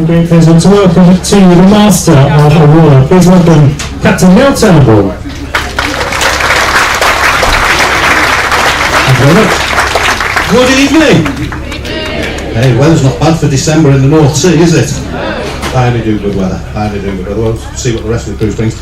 great pleasure to welcome to the Master of Aurora. Please welcome Captain Neil Turnbull. Thank you very much. Good evening. Hey, weather's not bad for December in the North Sea, is it? Finally do good weather. We'll see what the rest of the cruise brings.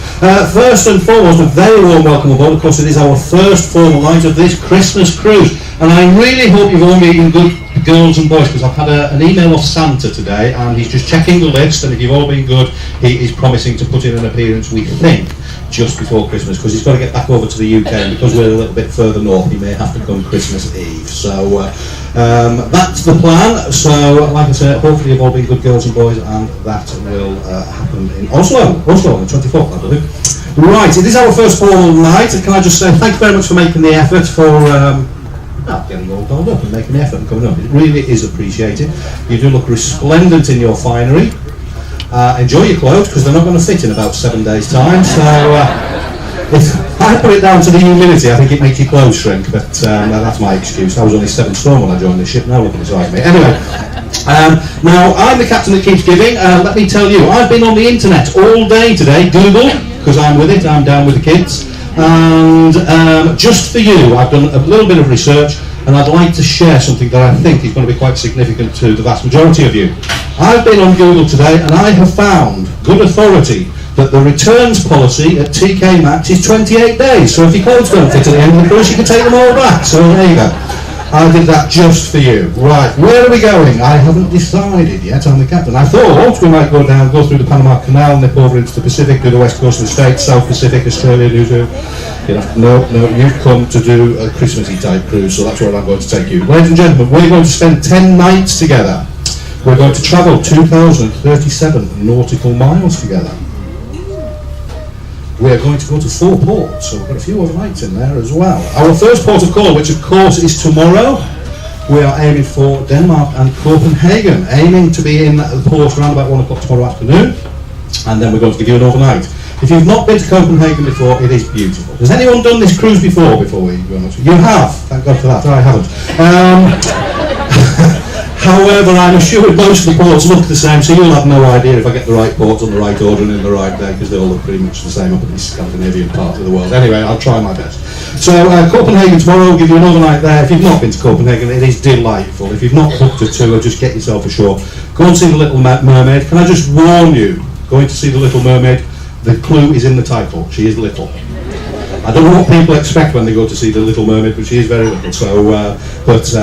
First and foremost, a very warm welcome aboard. Of course, it is our first formal night of this Christmas cruise, and I really hope you've all been good girls and boys, because I've had an email off Santa today, and he's just checking the list, and if you've all been good, he is promising to put in an appearance, we think, just before Christmas, because he's got to get back over to the UK, and because we're a little bit further north, he may have to come Christmas Eve. So that's the plan. So, like I said, hopefully you've all been good girls and boys, and that will happen in Oslo on the 24th, I believe. Right, it is our first formal night. Can I just say thank you very much for making the effort, for getting all dolled up and making the effort and coming up. It really is appreciated. You do look resplendent in your finery. Enjoy your clothes, because they're not going to fit in about 7 days' time. So if I put it down to the humidity, I think it makes your clothes shrink, but that's my excuse. I was only 7 stone when I joined the ship. Now look beside me. Anyway, now I'm the captain that keeps giving. Let me tell you, I've been on the internet all day today, Google, because I'm with it, I'm down with the kids. And just for you, I've done a little bit of research, and I'd like to share something that I think is going to be quite significant to the vast majority of you. I've been on Google today, and I have found good authority that the returns policy at TK Maxx is 28 days. So if your clothes don't fit at the end of the cruise, you can take them all back. So there you go. I did that just for you. Right, where are we going? I haven't decided yet. I'm the captain. I thought we might go through the Panama Canal, nip over into the Pacific, do the west coast of the States, South Pacific, Australia, New Zealand. No, you've come to do a Christmassy type cruise, so that's where I'm going to take you. Ladies and gentlemen, we're going to spend 10 nights together. We're going to travel 2,037 nautical miles together. We're going to go to 4 ports, so we've got a few overnights in there as well. Our first port of call, which of course is tomorrow, we are aiming for Denmark and Copenhagen, aiming to be in the port around about 1 o'clock tomorrow afternoon, and then we're going to give you an overnight. If you've not been to Copenhagen before, it is beautiful. Has anyone done this cruise before we go on? You have, thank God for that. I haven't. However, I'm assured most of the ports look the same, so you'll have no idea if I get the right ports on the right order and in the right day, because they all look pretty much the same up in this Scandinavian part of the world. Anyway, I'll try my best. So, Copenhagen tomorrow, will give you an overnight there. If you've not been to Copenhagen, it is delightful. If you've not booked a tour, just get yourself ashore. Go and see the Little Mermaid. Can I just warn you, going to see the Little Mermaid, the clue is in the title. She is little. I don't know what people expect when they go to see the Little Mermaid, but she is very little. So,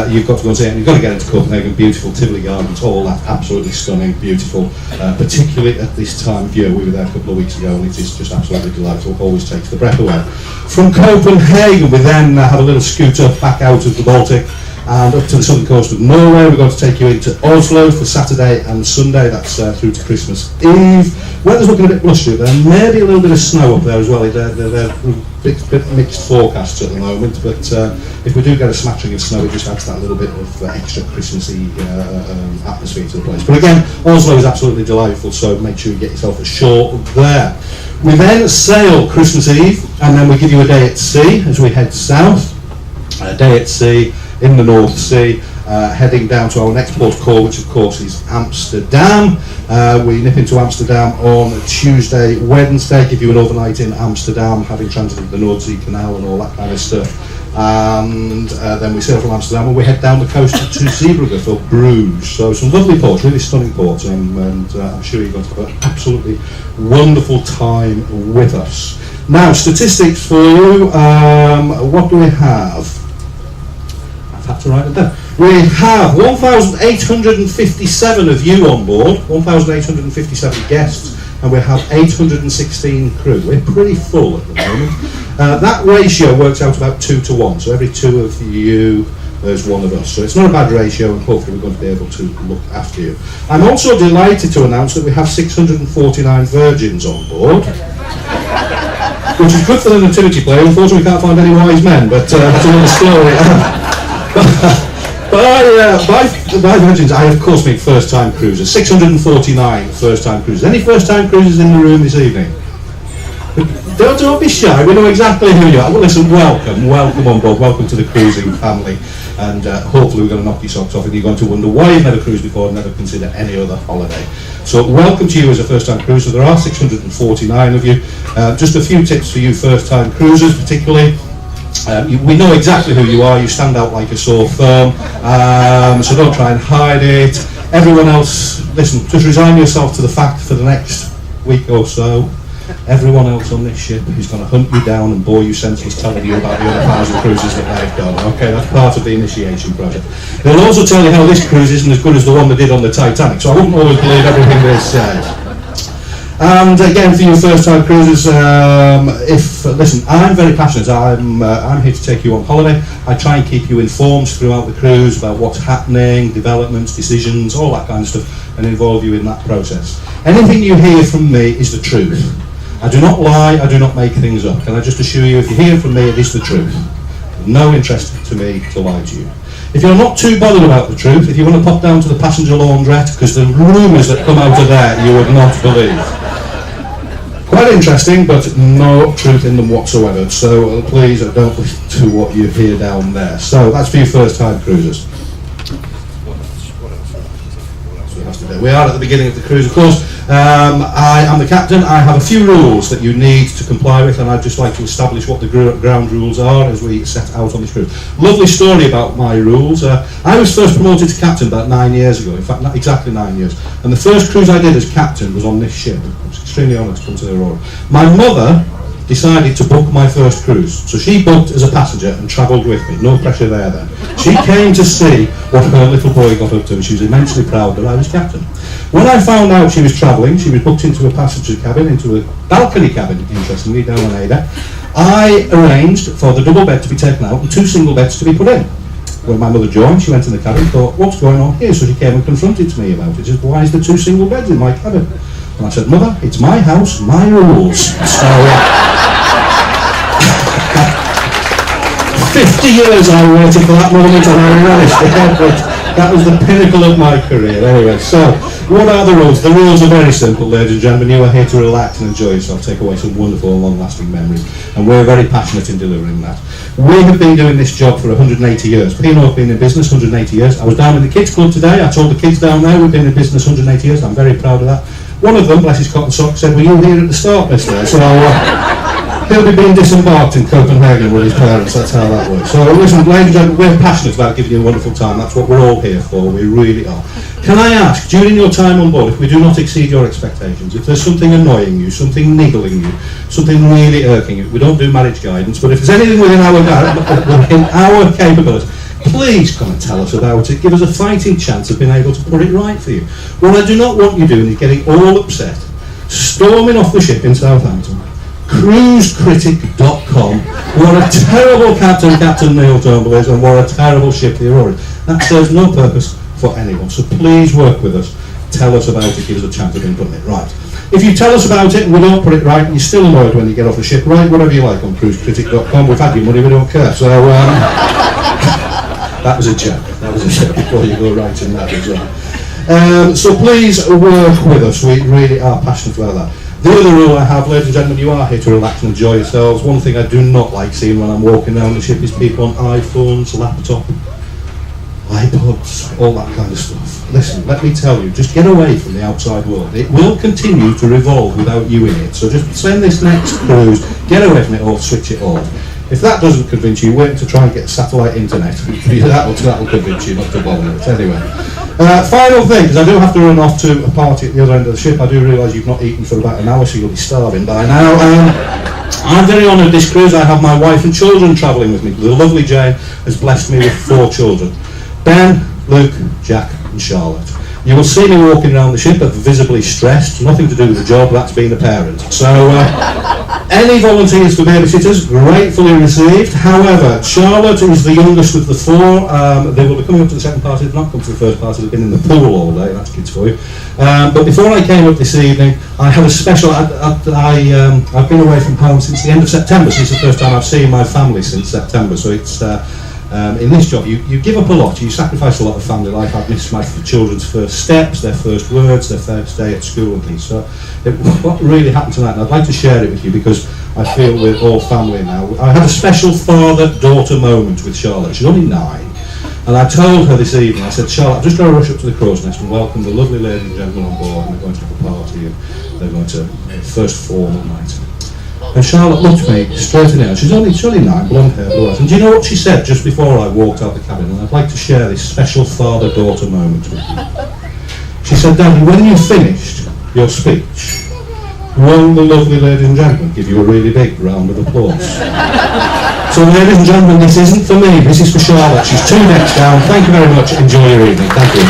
you've got to go and see it. You've got to get into Copenhagen. Beautiful Tivoli Gardens, all that, absolutely stunning, beautiful. Particularly at this time of year. We were there a couple of weeks ago, and it is just absolutely delightful. Always takes the breath away. From Copenhagen, we then have a little scooter back out of the Baltic and up to the southern coast of Norway. We're going to take you into Oslo for Saturday and Sunday. That's through to Christmas Eve. Weather's looking a bit blustery there. Maybe a little bit of snow up there as well. They're bit mixed forecasts at the moment, but if we do get a smattering of snow, it just adds that little bit of extra Christmassy atmosphere to the place. But again, Oslo is absolutely delightful, so make sure you get yourself ashore there. We then sail Christmas Eve, and then we give you a day at sea as we head south. A day at sea in the North Sea, heading down to our next port of call, which of course is Amsterdam. We nip into Amsterdam on Tuesday, Wednesday, give you an overnight in Amsterdam, having transited the North Sea Canal and all that kind of stuff. And then we sail from Amsterdam and we head down the coast to Zeebrugge or Bruges. So some lovely ports, really stunning ports, and I'm sure you're going to have an absolutely wonderful time with us. Now, statistics for you. What do we have? I've had to write it down. We have 1,857 of you on board, 1,857 guests, and we have 816 crew. We're pretty full at the moment. That ratio works out about 2 to 1, so every 2 of you, there's 1 of us. So it's not a bad ratio, and hopefully we're going to be able to look after you. I'm also delighted to announce that we have 649 virgins on board, which is good for the nativity play. Unfortunately, we can't find any wise men, but that's another story. By virgins, I of course mean first-time cruisers. 649 first-time cruisers. Any first-time cruisers in the room this evening? Don't be shy, we know exactly who you are. Well, listen, welcome on board, welcome to the cruising family, and hopefully we're going to knock your socks off and you're going to wonder why you've never cruised before and never consider any other holiday. So welcome to you as a first-time cruiser. There are 649 of you. Just a few tips for you first-time cruisers particularly. We know exactly who you are. You stand out like a sore thumb, so don't try and hide it. Everyone else, listen, just resign yourself to the fact for the next week or so, everyone else on this ship is going to hunt you down and bore you senseless telling you about the other 1,000 cruises that they've done. Okay, that's part of the initiation project. They'll also tell you how this cruise isn't as good as the one they did on the Titanic, so I wouldn't always believe everything they said. And again, for you first-time cruisers, listen, I'm very passionate. I'm here to take you on holiday. I try and keep you informed throughout the cruise about what's happening, developments, decisions, all that kind of stuff, and involve you in that process. Anything you hear from me is the truth. I do not lie, I do not make things up. Can I just assure you, if you hear from me, it is the truth. No interest to me to lie to you. If you're not too bothered about the truth, if you want to pop down to the passenger laundrette, because the rumours that come out of there you would not believe. Quite interesting, but no truth in them whatsoever. So please don't listen to what you hear down there. So that's for you first-time cruisers. We are at the beginning of the cruise, of course. I am the captain. I have a few rules that you need to comply with, and I'd just like to establish what the ground rules are as we set out on this cruise. Lovely story about my rules. I was first promoted to captain about 9 years ago, in fact, not exactly 9 years. And the first cruise I did as captain was on this ship. I was extremely honoured to come to the Aurora. My mother decided to book my first cruise. So she booked as a passenger and travelled with me. No pressure there then. She came to see what her little boy got up to, and she was immensely proud that I was captain. When I found out she was travelling, she was booked into a passenger cabin, into a balcony cabin, interestingly, down on Ada. I arranged for the double bed to be taken out and 2 single beds to be put in. When my mother joined, she went in the cabin and thought, what's going on here? So she came and confronted me about it. She said, why is there 2 single beds in my cabin? And I said, Mother, it's my house, my rules. So, 50 years I waited for that moment, and I managed to get it. That was the pinnacle of my career. Anyway, so what are the rules? The rules are very simple, ladies and gentlemen. You are here to relax and enjoy yourself, take away some wonderful and long-lasting memories, and we're very passionate in delivering that. We have been doing this job for 180 years. P&O have been in business 180 years. I was down in the kids club today. I told the kids down there we've been in business 180 years. I'm very proud of that. One of them, bless his cotton sock, said, were you here at the start, mister? So he'll be being disembarked in Copenhagen with his parents. That's how that works. So listen, ladies and gentlemen, we're passionate about giving you a wonderful time. That's what we're all here for. We really are. Can I ask, during your time on board, if we do not exceed your expectations, if there's something annoying you, something niggling you, something really irking you, we don't do marriage guidance, but if there's anything within our capability, please come and tell us about it. Give us a fighting chance of being able to put it right for you. What I do not want you doing is getting all upset, storming off the ship in Southampton, cruisecritic.com. What a terrible captain Captain Neil Turnbull is, and what a terrible ship the Aurora is. That serves no purpose for anyone. So please work with us. Tell us about it. Give us a chance of putting it right. If you tell us about it and we don't put it right, and you're still annoyed when you get off the ship, write whatever you like on cruisecritic.com. We've had your money, we don't care. So that was a joke. That was a joke before you go writing that as well. So please work with us. We really are passionate about that. The other rule I have, ladies and gentlemen, you are here to relax and enjoy yourselves. One thing I do not like seeing when I'm walking down the ship is people on iPhones, laptop, iPods, all that kind of stuff. Listen, let me tell you, just get away from the outside world. It will continue to revolve without you in it. So just spend this next cruise, get away from it or switch it off. If that doesn't convince you, wait to try and get satellite internet. That'll convince you not to bother with it. Anyway, final thing, because I do have to run off to a party at the other end of the ship. I do realise you've not eaten for about an hour, so you'll be starving by now. I'm very honoured this cruise. I have my wife and children travelling with me. The lovely Jane has blessed me with 4 children. Ben, Luke, Jack and Charlotte. You will see me walking around the ship visibly stressed, nothing to do with the job, that's being a parent. So, any volunteers for babysitters, gratefully received. However, Charlotte is the youngest of the 4. They will be coming up to the second party, they've not come to the first party, they've been in the pool all day, that's kids for you. But before I came up this evening, I had a special, I've been away from home since the end of September, since the first time I've seen my family since September, so it's, in this job, you give up a lot, you sacrifice a lot of family life. I've missed my children's first steps, their first words, their first day at school and things. So what really happened tonight, and I'd like to share it with you because I feel we're all family now. I had a special father-daughter moment with Charlotte. She's only 9. And I told her this evening, I said, Charlotte, I've just got to rush up to the Crow's Nest and welcome the lovely ladies and gentlemen on board, and they're going to have a party, and they're going to first formal night. And Charlotte looked me straight in the eye. She's only 9, blonde hair, blue eyes. And do you know what she said just before I walked out the cabin? And I'd like to share this special father-daughter moment with you. She said, Daddy, when you finished your speech, won't the lovely ladies and gentlemen give you a really big round of applause? So ladies and gentlemen, this isn't for me, this is for Charlotte. She's 2 decks down. Thank you very much. Enjoy your evening. Thank you.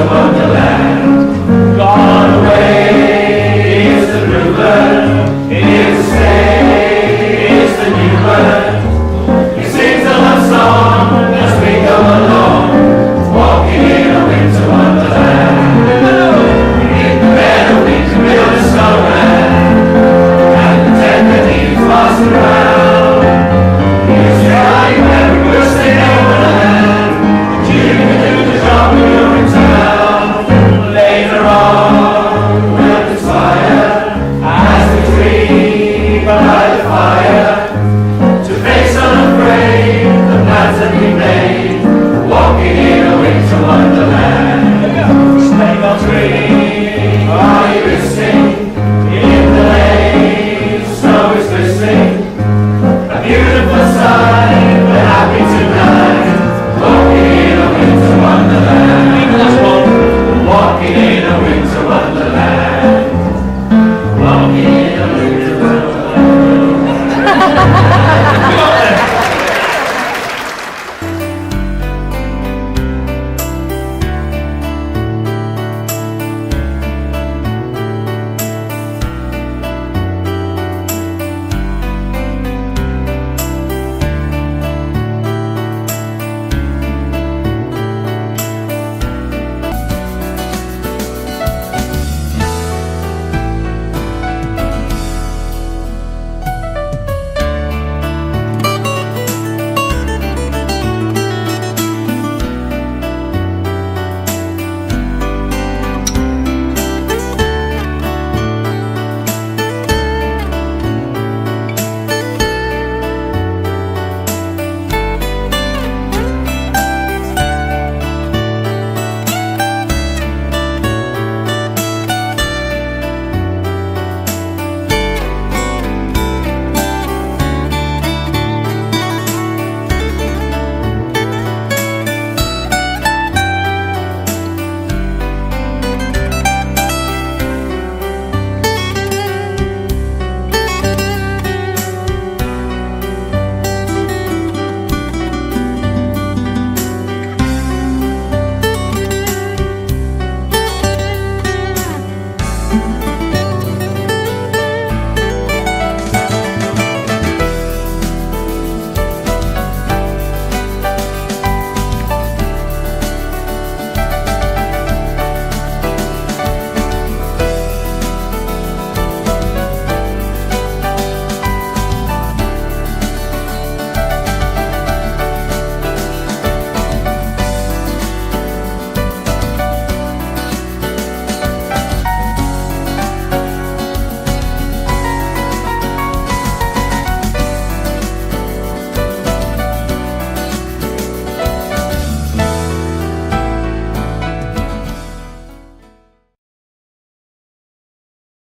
Shabbat.